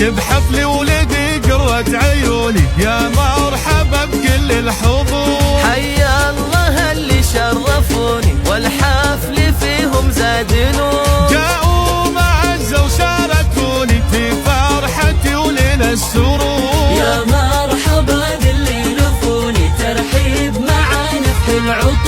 بحفل ولدي قرة عيوني، يا مرحبا بكل الحضور. حيا الله اللي شرفوني والحفل فيهم زاد نور. جاءوا معزة وشاركوني في فرحتي وليل السرور. يا مرحبا باللي لفوني ترحيب مع نفح العطور.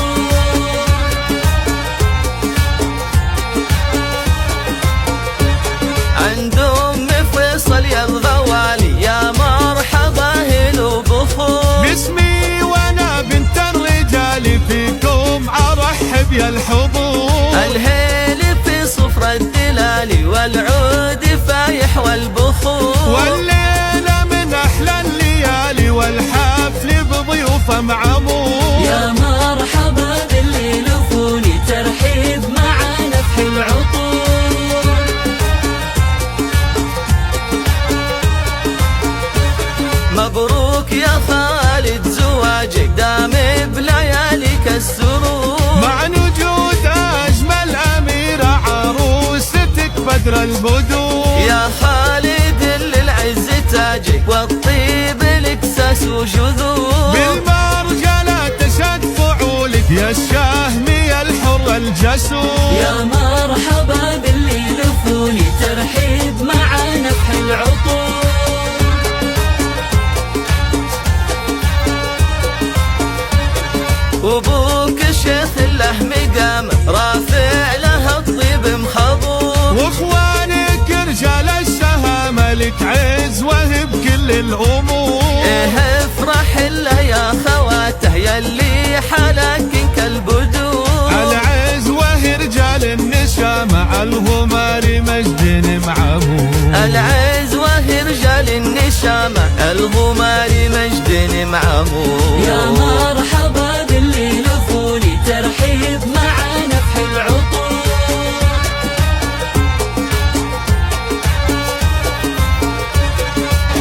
عند أم فيصل يا الغوالي يا مرحبا هلو بخور. باسمي وانا بنت الرجال فيكم ارحب يا الحضور. الهيل في صفر الدلال والعود فايح والبخور. والليلة من احلى الليالي والحفل بضيوفه معمور. يا مرحبا باللي لفوني ترحيب مع نفح العطور. مبروك يا خالد زواجك دام بلياليك السرور. مع وجود اجمل اميرة عروستك بدر البدور. يا خالد للعز تاجك والطيب الاكساس وجذور. بالمرجلة تشد فعولك يا الشاهمي الحر الجسور. يا مرحبا باللي لفوني ترحيب مع نفح العطور. وابوك شيخ له مقام رافع له الطيب مخضور. واخوانك رجال الشهامة لك عز وهب كل الامور. افرح له يا خواته يلي حالك كالبدور. العز وهي رجال النشامة الغمار مجد معمور. العز وهي رجال النشامة الغمار مجد معمور. يا مرحبا باللي لفوني ترحيب مع نفح العطور.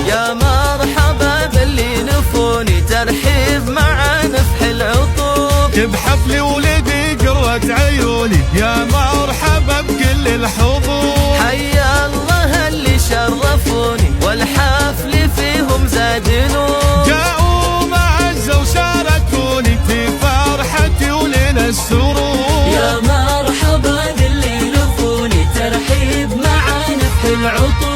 يا مرحبا باللي لفوني ترحيب مع نفح العطور. بحفل ولدي قرة عيوني، يا مرحبا بكل الحضور. حيا الله اللي شرفوني والحفل فيهم زاد نور. جاءوا معزة وشاركوني في فرحتي وليل السرور. يا مرحبا باللي لفوني ترحيب مع نفح العطور.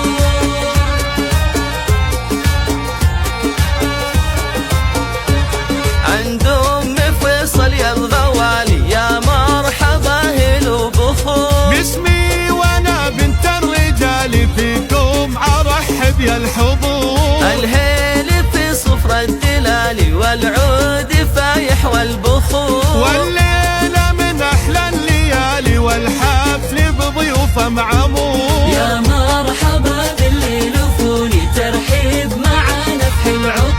عند أم فيصل يا الغوالي يا مرحبا هلو بخور. باسمي وانا بنت الرجال فيكم ارحب يا الحضور. الهيل في صفر الدلال والعود فايح والبخور. والليلة من احلى الليالي والحفل بضيوفه معمور. يا مرحبا باللي لفوني ترحيب مع نفح العطور.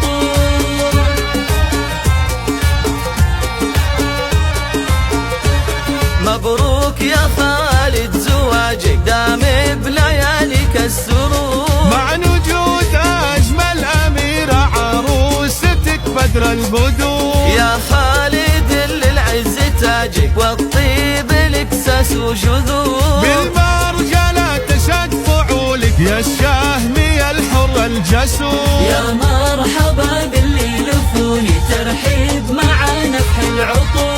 مبروك يا خالد زواجك دام بلياليك السرور. مع وجود اجمل اميرة عروستك بدر البدور. يا خالد للعز تاجك والطيب الاكساس وجذور. بالمرجلة تشد فعولك يا الشاهمي الحر الجسور. يا مرحبا باللي لفوني ترحيب مع نفح العطور.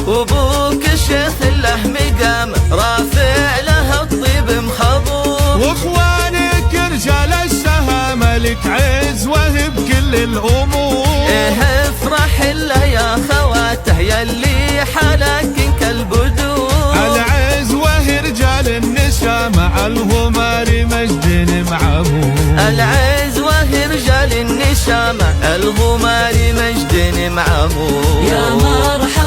وابوك شيخ له مقام رافع له الطيب مخضور. واخوانك رجال الشهامة لك عز وهب كل الامور. افرح له يا خواته يلي حالك كالبدور. العز وهي رجال النشامة الغمار مجد معمور. العز وهي رجال النشامة الغمار مجد معمور. يا مرحبا